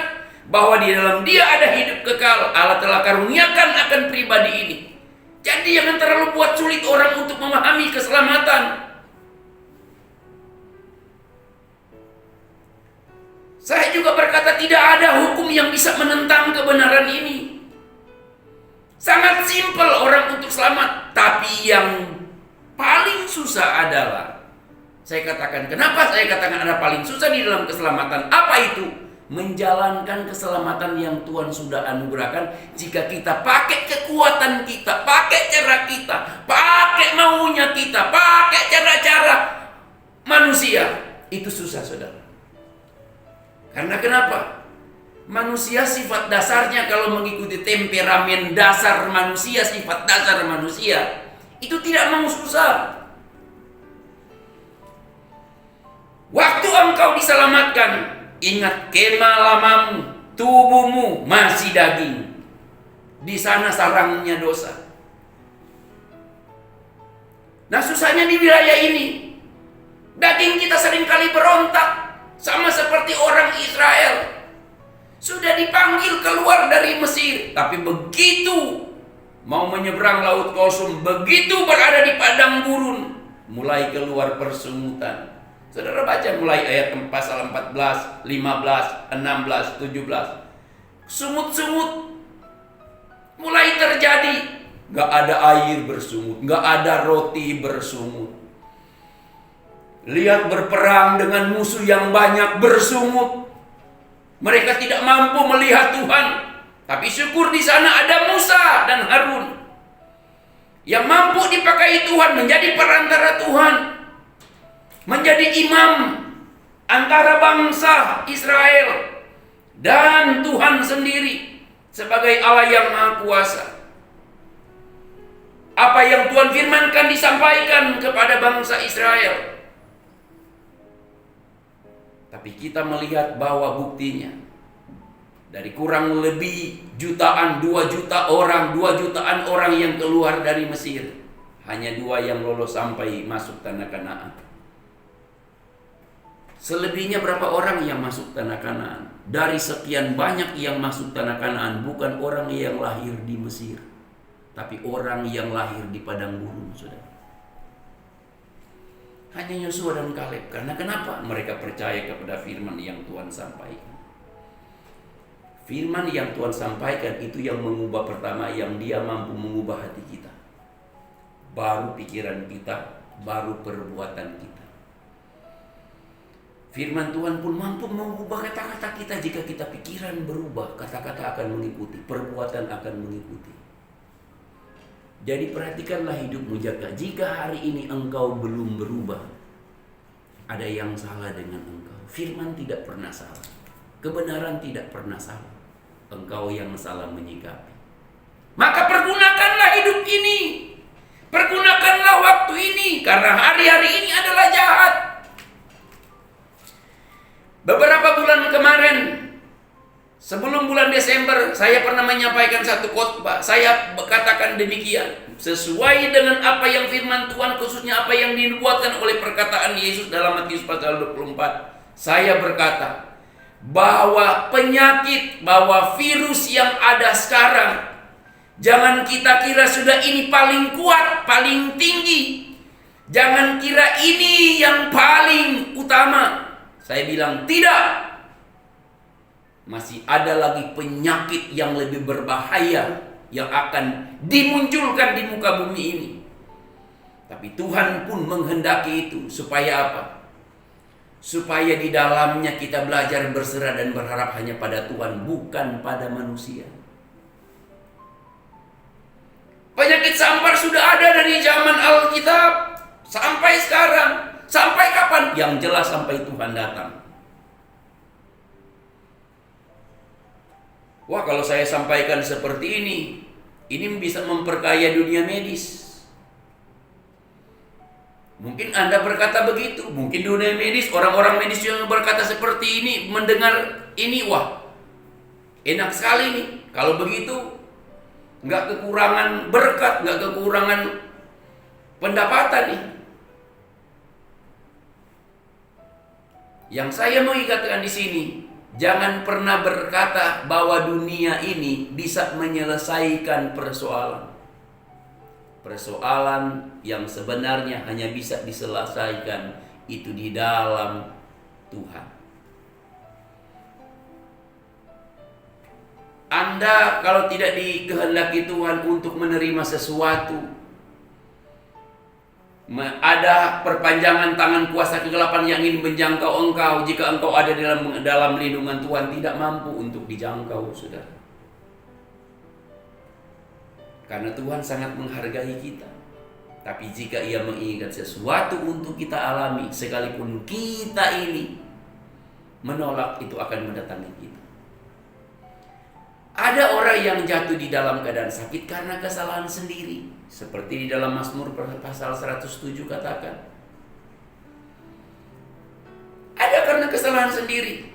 [SPEAKER 2] bahwa di dalam Dia ada hidup kekal. Allah telah karuniakan akan pribadi ini. Jadi jangan terlalu buat sulit orang untuk memahami keselamatan. Saya juga berkata tidak ada hukum yang bisa menentang kebenaran ini. Sangat simpel orang untuk selamat. Tapi yang paling susah adalah, saya katakan, kenapa saya katakan ada paling susah di dalam keselamatan? Apa itu? Menjalankan keselamatan yang Tuhan sudah anugerahkan. Jika kita pakai kekuatan kita, pakai cara kita, pakai maunya kita, pakai cara-cara manusia, itu susah, saudara. Karena kenapa? Manusia sifat dasarnya, kalau mengikuti temperamen dasar manusia, sifat dasar manusia, itu tidak mau susah. Waktu engkau diselamatkan, ingat kemah lamamu, tubuhmu masih daging. Di sana sarangnya dosa. Nah, susahnya di wilayah ini, daging kita seringkali berontak. Sama seperti orang Israel. Sudah dipanggil keluar dari Mesir, tapi begitu mau menyeberang Laut Kosum, begitu berada di padang gurun, mulai keluar persungutan. Saudara baca mulai ayat pasal 14, 15, 16, 17. Sungut-sungut mulai terjadi. Gak ada air bersungut, gak ada roti bersungut. Lihat berperang dengan musuh yang banyak bersungut. Mereka tidak mampu melihat Tuhan. Tapi syukur di sana ada Musa dan Harun yang mampu dipakai Tuhan menjadi perantara Tuhan, menjadi imam antara bangsa Israel dan Tuhan sendiri sebagai Allah yang Maha Kuasa. Apa yang Tuhan firmankan disampaikan kepada bangsa Israel. Tapi kita melihat bahwa buktinya dari kurang lebih jutaan, 2 juta orang, 2 jutaan orang yang keluar dari Mesir, hanya 2 yang lolos sampai masuk tanah Kanaan. Selebihnya berapa orang yang masuk tanah Kanaan? Dari sekian banyak yang masuk tanah Kanaan, bukan orang yang lahir di Mesir, tapi orang yang lahir di padang gurun, saudara. Hanya Yosua dan Kaleb. Karena kenapa? Mereka percaya kepada firman yang Tuhan sampaikan. Firman yang Tuhan sampaikan itu yang mengubah pertama, yang Dia mampu mengubah hati kita. Baru pikiran kita, baru perbuatan kita. Firman Tuhan pun mampu mengubah kata-kata kita. Jika kita pikiran berubah, kata-kata akan mengikuti, perbuatan akan mengikuti. Jadi perhatikanlah hidupmu, jaga. Jika hari ini engkau belum berubah, ada yang salah dengan engkau. Firman tidak pernah salah, kebenaran tidak pernah salah. Engkau yang salah menyikapi. Maka pergunakanlah hidup ini, pergunakanlah waktu ini, karena hari-hari ini adalah jahat. Beberapa bulan kemarin, sebelum bulan Desember, saya pernah menyampaikan satu khotbah. Saya katakan demikian, sesuai dengan apa yang firman Tuhan, khususnya apa yang dinubuatkan oleh perkataan Yesus dalam Matius pasal 24. Saya berkata bahwa penyakit, bahwa virus yang ada sekarang, jangan kita kira sudah ini paling kuat, paling tinggi. Jangan kira ini yang paling utama. Saya bilang tidak. Masih ada lagi penyakit yang lebih berbahaya yang akan dimunculkan di muka bumi ini. Tapi Tuhan pun menghendaki itu supaya apa? Supaya di dalamnya kita belajar berserah dan berharap hanya pada Tuhan, bukan pada manusia. Penyakit sampar sudah ada dari zaman Alkitab sampai sekarang. Sampai kapan? Yang jelas sampai Tuhan datang. Wah, kalau saya sampaikan seperti ini bisa memperkaya dunia medis. Mungkin Anda berkata begitu. Mungkin dunia medis, orang-orang medis yang berkata seperti ini, mendengar ini, wah, enak sekali nih. Kalau begitu, nggak kekurangan berkat, nggak kekurangan pendapatan nih. Yang saya mau ingatkan di sini, jangan pernah berkata bahwa dunia ini bisa menyelesaikan persoalan. Persoalan yang sebenarnya hanya bisa diselesaikan itu di dalam Tuhan. Anda kalau tidak dikehendaki Tuhan untuk menerima sesuatu, ada perpanjangan tangan kuasa kegelapan yang ingin menjangkau engkau, jika engkau ada dalam lindungan Tuhan, tidak mampu untuk dijangkau, saudara. Karena Tuhan sangat menghargai kita. Tapi jika Ia menginginkan sesuatu untuk kita alami, sekalipun kita ini menolak, itu akan mendatangi kita. Ada orang yang jatuh di dalam keadaan sakit karena kesalahan sendiri. Seperti di dalam Mazmur pasal 107 katakan. Ada karena kesalahan sendiri.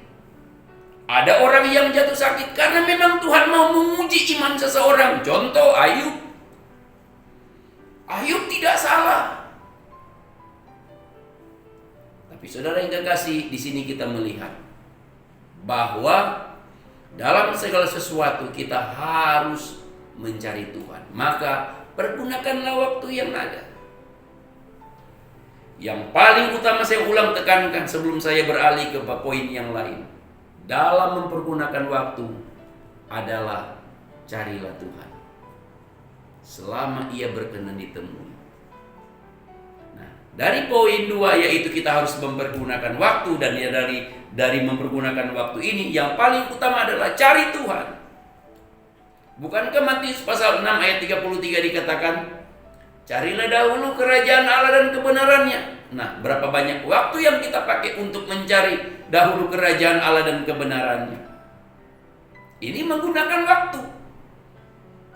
[SPEAKER 2] Ada orang yang jatuh sakit karena memang Tuhan mau menguji iman seseorang. Contoh Ayub. Ayub tidak salah. Tapi saudara yang kekasih, di sini kita melihat bahwa dalam segala sesuatu kita harus mencari Tuhan. Maka pergunakanlah waktu yang ada. Yang paling utama saya ulang tekankan sebelum saya beralih ke poin yang lain. Dalam mempergunakan waktu adalah carilah Tuhan selama Ia berkenan ditemui. Nah, dari poin 2 yaitu kita harus mempergunakan waktu, dan ya dari mempergunakan waktu ini yang paling utama adalah cari Tuhan. Bukankah Matius pasal 6 ayat 33 dikatakan, carilah dahulu kerajaan Allah dan kebenarannya. Nah, berapa banyak waktu yang kita pakai untuk mencari dahulu kerajaan Allah dan kebenarannya? Ini menggunakan waktu.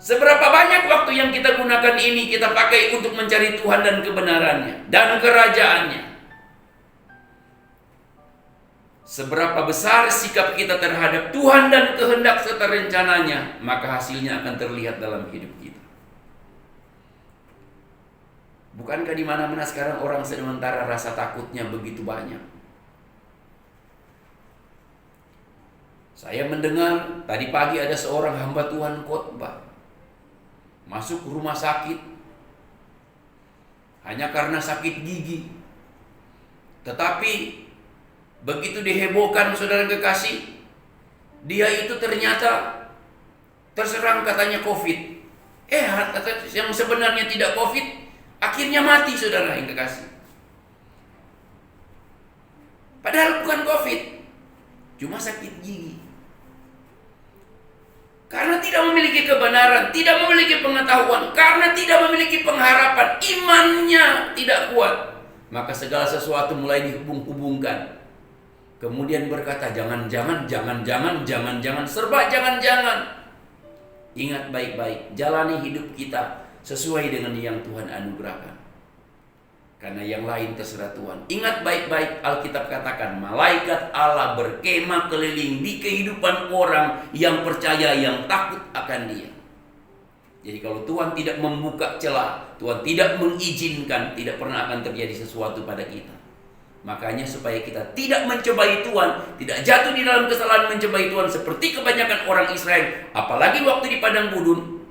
[SPEAKER 2] Seberapa banyak waktu yang kita gunakan ini kita pakai untuk mencari Tuhan dan kebenarannya dan kerajaannya? Seberapa besar sikap kita terhadap Tuhan dan kehendak serta rencananya, maka hasilnya akan terlihat dalam hidup kita. Bukankah di mana-mana sekarang orang sementara rasa takutnya begitu banyak? Saya mendengar tadi pagi ada seorang hamba Tuhan khotbah masuk rumah sakit hanya karena sakit gigi. Tetapi begitu dihebohkan saudara kekasih, dia itu ternyata terserang katanya COVID. Yang sebenarnya tidak COVID, akhirnya mati saudara yang kekasih. Padahal bukan COVID, cuma sakit gigi. Karena tidak memiliki kebenaran, tidak memiliki pengetahuan, karena tidak memiliki pengharapan, imannya tidak kuat, maka segala sesuatu mulai dihubung-hubungkan. Kemudian berkata jangan-jangan, serba jangan-jangan. Ingat baik-baik, jalani hidup kita sesuai dengan yang Tuhan anugerahkan. Karena yang lain terserah Tuhan. Ingat baik-baik, Alkitab katakan malaikat Allah berkemah keliling di kehidupan orang yang percaya, yang takut akan Dia. Jadi kalau Tuhan tidak membuka celah, Tuhan tidak mengizinkan, tidak pernah akan terjadi sesuatu pada kita. Makanya supaya kita tidak mencobai Tuhan, tidak jatuh di dalam kesalahan mencobai Tuhan seperti kebanyakan orang Israel, apalagi waktu di padang gurun,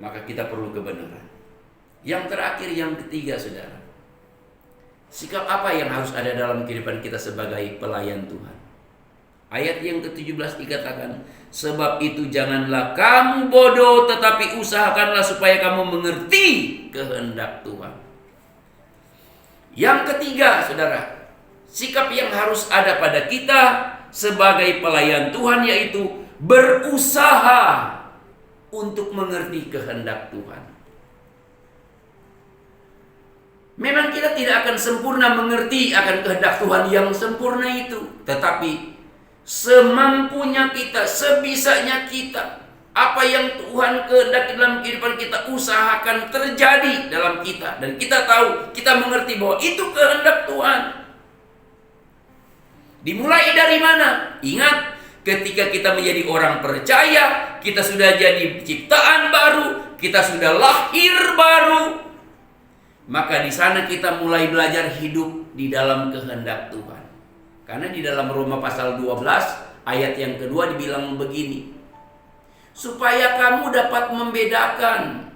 [SPEAKER 2] maka kita perlu kebenaran. Yang terakhir, yang ketiga saudara, sikap apa yang harus ada dalam kehidupan kita sebagai pelayan Tuhan? Ayat yang ke-17 dikatakan, sebab itu janganlah kamu bodoh, tetapi usahakanlah supaya kamu mengerti kehendak Tuhan. Yang ketiga, saudara, sikap yang harus ada pada kita sebagai pelayan Tuhan yaitu berusaha untuk mengerti kehendak Tuhan. Memang kita tidak akan sempurna mengerti akan kehendak Tuhan yang sempurna itu, tetapi semampunya kita, sebisanya kita, apa yang Tuhan kehendaki dalam kehidupan kita, usahakan terjadi dalam kita. Dan kita tahu, kita mengerti bahwa itu kehendak Tuhan. Dimulai dari mana? Ingat, ketika kita menjadi orang percaya, kita sudah jadi ciptaan baru, kita sudah lahir baru, maka di sana kita mulai belajar hidup di dalam kehendak Tuhan. Karena di dalam Roma pasal 12 ayat yang kedua dibilang begini, supaya kamu dapat membedakan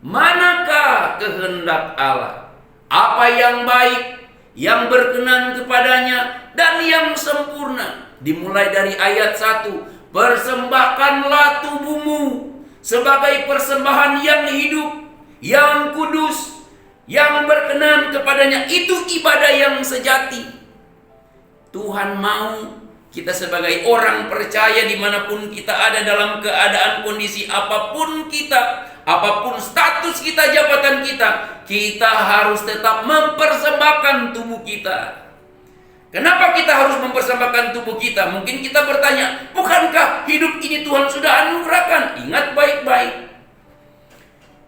[SPEAKER 2] manakah kehendak Allah, apa yang baik, yang berkenan kepadanya, dan yang sempurna. Dimulai dari ayat 1, persembahkanlah tubuhmu sebagai persembahan yang hidup, yang kudus, yang berkenan kepadanya. Itu ibadah yang sejati. Tuhan mau kita sebagai orang percaya dimanapun kita ada, dalam keadaan kondisi apapun kita, apapun status kita, jabatan kita, kita harus tetap mempersembahkan tubuh kita. Kenapa kita harus mempersembahkan tubuh kita? Mungkin kita bertanya, bukankah hidup ini Tuhan sudah anugerahkan? Ingat baik-baik,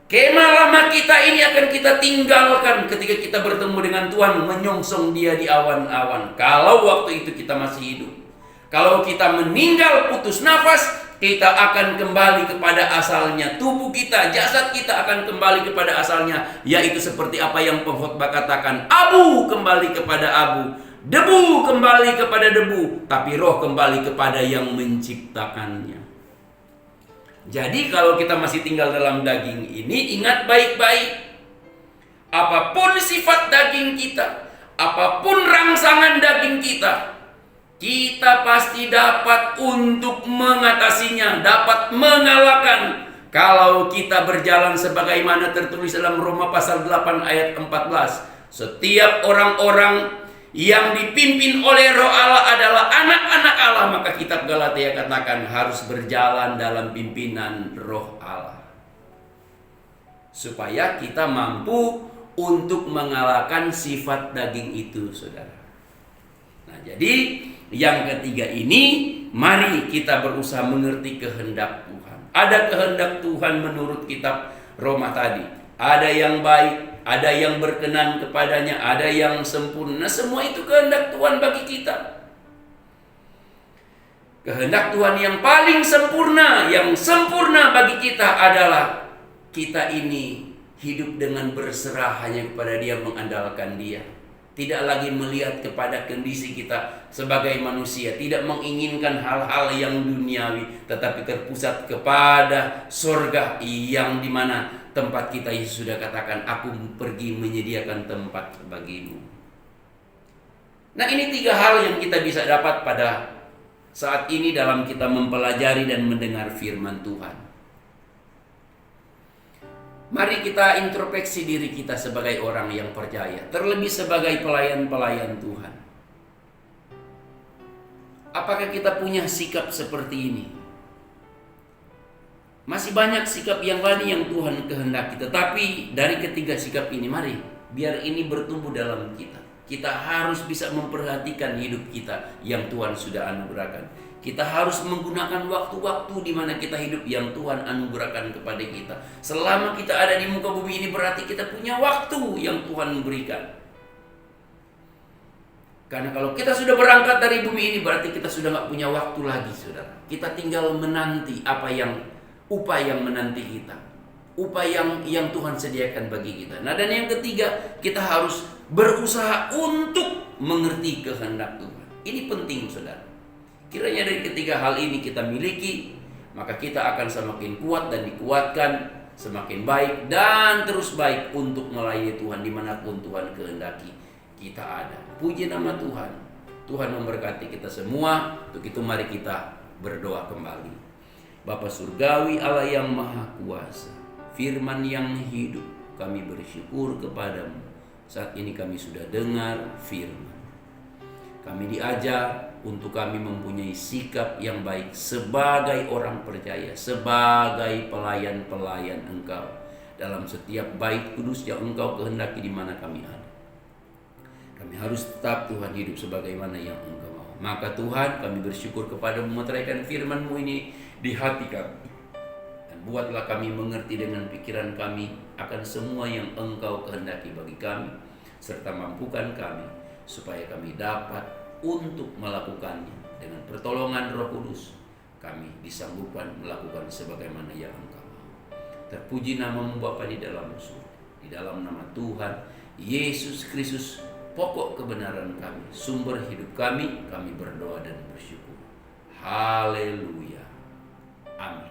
[SPEAKER 2] kemah lama kita ini akan kita tinggalkan ketika kita bertemu dengan Tuhan, menyongsong Dia di awan-awan. Kalau waktu itu kita masih hidup. Kalau kita meninggal putus nafas, kita akan kembali kepada asalnya. Tubuh kita, jasad kita akan kembali kepada asalnya, yaitu seperti apa yang pengkhotbah katakan, abu kembali kepada abu, debu kembali kepada debu, tapi roh kembali kepada yang menciptakannya. Jadi kalau kita masih tinggal dalam daging ini, ingat baik-baik, apapun sifat daging kita, apapun rangsangan daging kita, kita pasti dapat untuk mengatasinya, dapat mengalahkan, kalau kita berjalan sebagaimana tertulis dalam Roma pasal 8 ayat 14. Setiap orang-orang yang dipimpin oleh Roh Allah adalah anak-anak Allah, maka kitab Galatia katakan harus berjalan dalam pimpinan Roh Allah, supaya kita mampu untuk mengalahkan sifat daging itu, saudara. Nah, jadi yang ketiga ini, mari kita berusaha mengerti kehendak Tuhan. Ada kehendak Tuhan menurut kitab Roma tadi. Ada yang baik, ada yang berkenan kepadanya, ada yang sempurna. Semua itu kehendak Tuhan bagi kita. Kehendak Tuhan yang paling sempurna, yang sempurna bagi kita adalah kita ini hidup dengan berserah hanya kepada Dia, mengandalkan Dia. Tidak lagi melihat kepada kondisi kita sebagai manusia, tidak menginginkan hal-hal yang duniawi, tetapi terpusat kepada surga yang dimana tempat kita. Yesus sudah katakan, aku pergi menyediakan tempat bagimu. Nah, ini 3 hal yang kita bisa dapat pada saat ini dalam kita mempelajari dan mendengar firman Tuhan. Mari kita introspeksi diri kita sebagai orang yang percaya, terlebih sebagai pelayan-pelayan Tuhan. Apakah kita punya sikap seperti ini? Masih banyak sikap yang lain yang Tuhan kehendaki, tetapi dari ketiga sikap ini, mari biar ini bertumbuh dalam kita. Kita harus bisa memperhatikan hidup kita yang Tuhan sudah anugerahkan. Kita harus menggunakan waktu-waktu di mana kita hidup yang Tuhan anugerahkan kepada kita. Selama kita ada di muka bumi ini, berarti kita punya waktu yang Tuhan berikan. Karena kalau kita sudah berangkat dari bumi ini, berarti kita sudah gak punya waktu lagi, saudara. Kita tinggal menanti upah yang menanti kita, upah yang Tuhan sediakan bagi kita. Nah, dan yang ketiga, kita harus berusaha untuk mengerti kehendak Tuhan. Ini penting, saudara. Kiranya dari ketiga hal ini kita miliki, maka kita akan semakin kuat dan dikuatkan, semakin baik dan terus baik untuk melayani Tuhan dimanapun Tuhan kehendaki kita ada. Puji nama Tuhan. Tuhan memberkati kita semua. Untuk itu mari kita berdoa kembali. Bapa Surgawi, Allah yang Maha Kuasa, Firman yang hidup, kami bersyukur kepadamu. Saat ini kami sudah dengar firman. Kami diajar untuk kami mempunyai sikap yang baik sebagai orang percaya, sebagai pelayan-pelayan Engkau dalam setiap bait kudus yang Engkau kehendaki di mana kami ada. Kami harus tetap Tuhan hidup sebagaimana yang Engkau mau. Maka Tuhan, kami bersyukur kepadamu meteraikan firman-Mu ini di hati kami. Dan buatlah kami mengerti dengan pikiran kami akan semua yang Engkau kehendaki bagi kami, serta mampukan kami supaya kami dapat untuk melakukannya. Dengan pertolongan Roh Kudus, kami disanggupkan melakukan sebagaimana yang Engkau mau. Terpuji nama-Mu Bapa di dalam surga. Di dalam nama Tuhan Yesus Kristus, pokok kebenaran kami, sumber hidup kami berdoa dan bersyukur. Haleluya. Amin.